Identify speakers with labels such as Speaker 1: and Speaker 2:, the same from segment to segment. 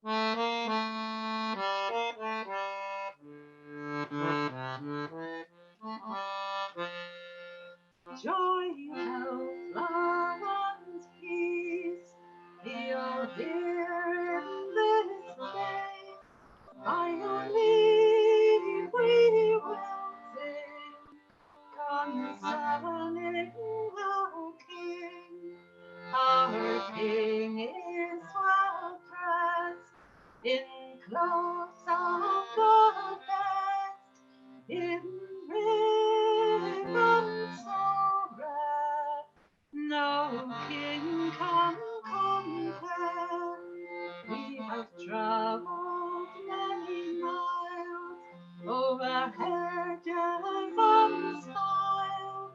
Speaker 1: Joy, health, love, and peace be all here in this day. By your leave we will sing concerning our King. Our King is well dressed in clothes of the best, in ribbons so red, no king can compare. We have traveled many miles over hedges unspoiled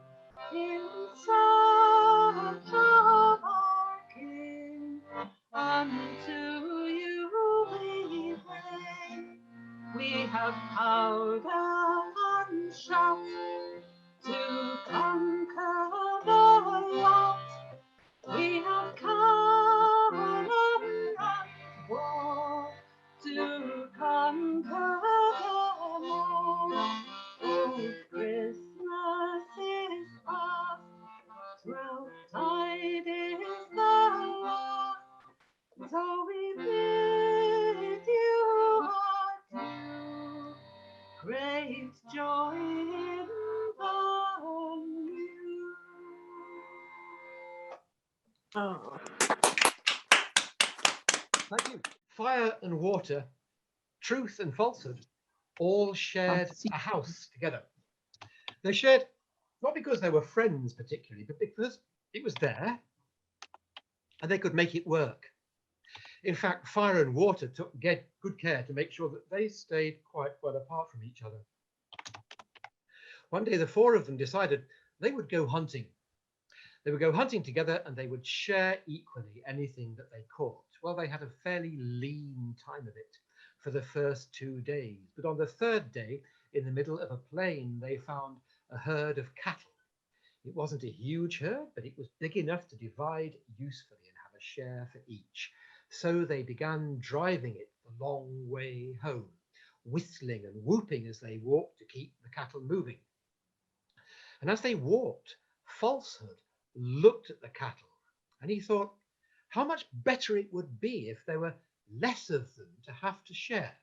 Speaker 1: in search of our King. Unto you we pray. We have powder and shot to conquer the lot. We have cannon and war to conquer them all. Oh, Christmas is past, Twelfthtide is the last, so we bid you adieu. Great joy in the new.
Speaker 2: Oh,
Speaker 3: Thank you. Fire and water, truth and falsehood, all shared a house together. They shared not because they were friends particularly, but because it was there and they could make it work. In fact, fire and water took good care to make sure that they stayed quite well apart from each other. One day, the four of them decided they would go hunting. They would go hunting together and they would share equally anything that they caught. Well, they had a fairly lean time of it for the first 2 days. But on the third day, in the middle of a plain, they found a herd of cattle. It wasn't a huge herd, but it was big enough to divide usefully and have a share for each. So they began driving it the long way home, whistling and whooping as they walked to keep the cattle moving. And as they walked, Falsehood looked at the cattle and he thought how much better it would be if there were less of them to have to share.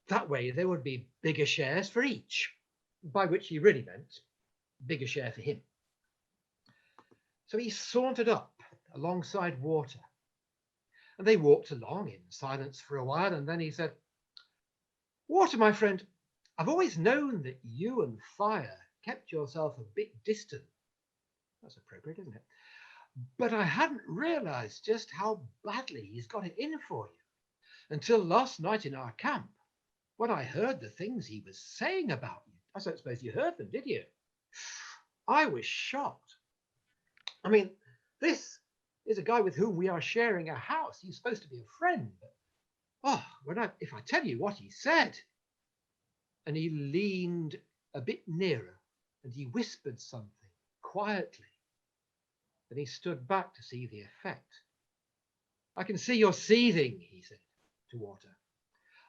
Speaker 3: That way there would be bigger shares for each, by which he really meant bigger share for him. So he sauntered up alongside water and they walked along in silence for a while, and then he said, "Water, my friend, I've always known that you and fire kept yourself a bit distant." That's appropriate, isn't it? "But I hadn't realized just how badly he's got it in for you until last night in our camp when I heard the things he was saying about you." I don't suppose you heard them, did you? I was shocked. I mean, this is a guy with whom we are sharing a house. He's supposed to be a friend. But, if I tell you what he said. And he leaned a bit nearer and he whispered something quietly. Then he stood back to see the effect. "I can see you're seething," he said to water.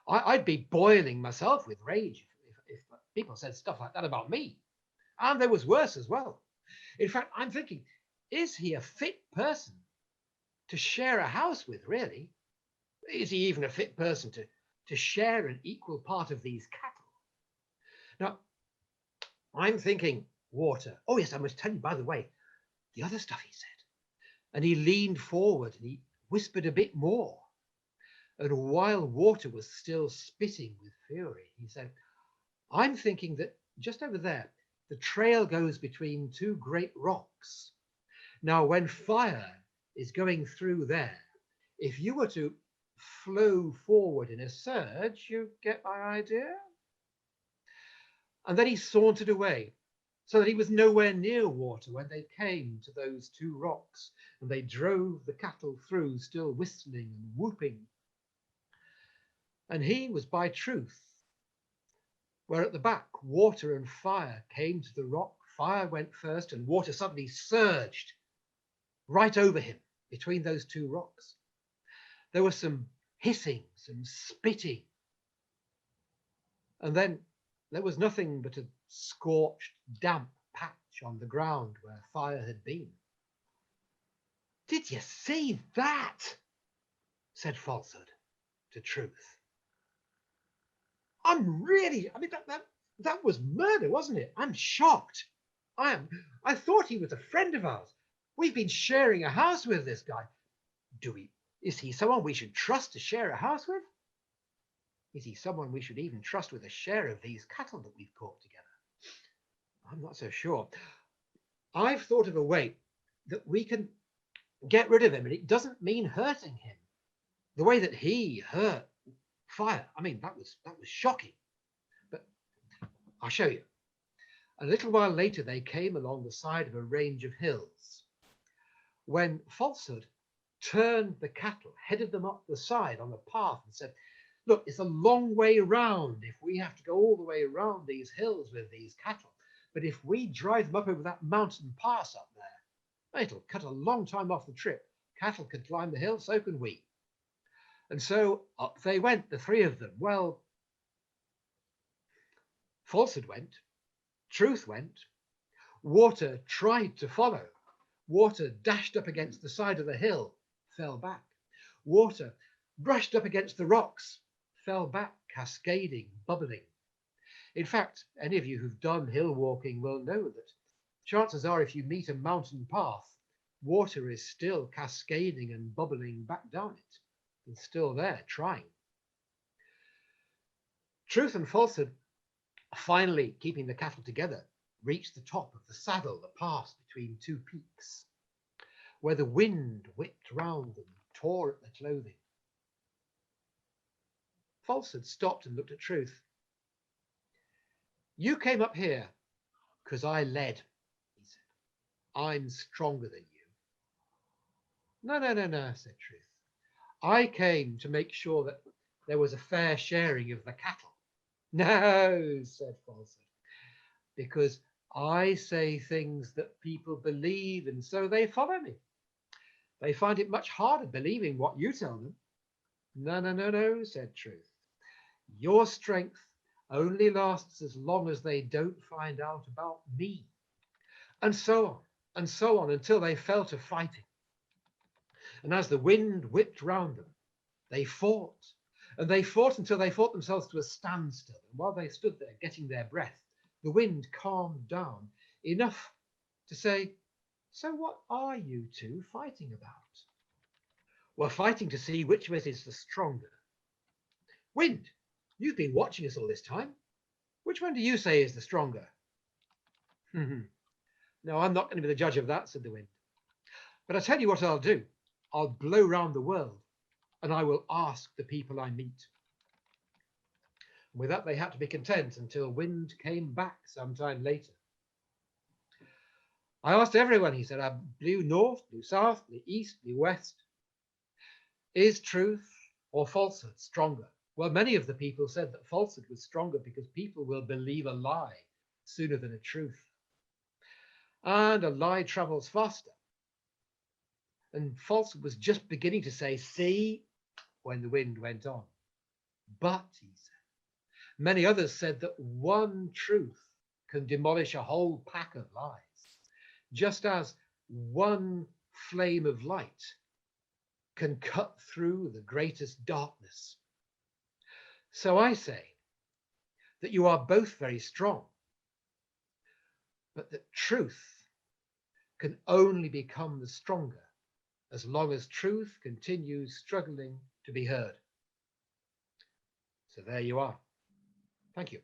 Speaker 3: "I'd be boiling myself with rage if people said stuff like that about me. And there was worse as well. In fact, I'm thinking, is he a fit person to share a house with, really? Is he even a fit person to share an equal part of these cattle? Now, I'm thinking, water. Oh, yes, I must tell you, by the way, the other stuff he said." And he leaned forward and he whispered a bit more. And while water was still spitting with fury, he said, "I'm thinking that just over there, the trail goes between two great rocks. Now, when fire is going through there, if you were to flow forward in a surge, you get my idea?" And then he sauntered away so that he was nowhere near water when they came to those two rocks, and they drove the cattle through, still whistling and whooping. And he was by truth, where at the back water and fire came to the rock. Fire went first and water suddenly surged right over him between those two rocks. There were some hissings and spitting. And then there was nothing but a scorched, damp patch on the ground where fire had been. "Did you see that?" said Falsehood to Truth. I mean, that was murder, wasn't it? I'm shocked. I thought he was a friend of ours. We've been sharing a house with this guy. Is he someone we should trust to share a house with? Is he someone we should even trust with a share of these cattle that we've caught together? I'm not so sure. I've thought of a way that we can get rid of him, and it doesn't mean hurting him the way that he hurt Fire. I mean, that was shocking. But I'll show you. A little while later, they came along the side of a range of hills. When Falsehood turned the cattle, headed them up the side on the path, and said, "Look, it's a long way round if we have to go all the way around these hills with these cattle. But if we drive them up over that mountain pass up there, it'll cut a long time off the trip. Cattle can climb the hill, so can we." And so up they went, the three of them. Well, Falsehood went, Truth went, Water tried to follow. Water dashed up against the side of the hill, fell back. Water brushed up against the rocks, fell back, cascading, bubbling. In fact, any of you who've done hill walking will know that chances are if you meet a mountain path, water is still cascading and bubbling back down it. It's still there, trying. Truth and Falsehood, finally keeping the cattle together, reached the top of the saddle that passed between two peaks, where the wind whipped round them, tore at their clothing. Falsehood stopped and looked at Truth. "You came up here because I led," he said. "I'm stronger than you." No, said Truth. "I came to make sure that there was a fair sharing of the cattle." "No," said Falsehood, "because I say things that people believe, and so they follow me. They find it much harder believing what you tell them." No, said Truth. "Your strength only lasts as long as they don't find out about me." And so on, until they fell to fighting. And as the wind whipped round them, they fought. And they fought until they fought themselves to a standstill. And while they stood there getting their breath, the wind calmed down enough to say, "So what are you two fighting about?" "We're fighting to see which of us is the stronger." "Wind, you've been watching us all this time. Which one do you say is the stronger?" "No, I'm not going to be the judge of that," said the wind. "But I tell you what I'll do. I'll blow round the world, and I will ask the people I meet." And with that, they had to be content until Wind came back sometime later. "I asked everyone," he said. "I blew north, blew south, blew east, blew west. Is Truth or Falsehood stronger?" Well, many of the people said that Falsehood was stronger because people will believe a lie sooner than a truth. And a lie travels faster. And Falsehood was just beginning to say, "See," when the wind went on. But, he said, many others said that one truth can demolish a whole pack of lies, just as one flame of light can cut through the greatest darkness. So I say that you are both very strong, but that truth can only become the stronger as long as truth continues struggling to be heard. So there you are. Thank you.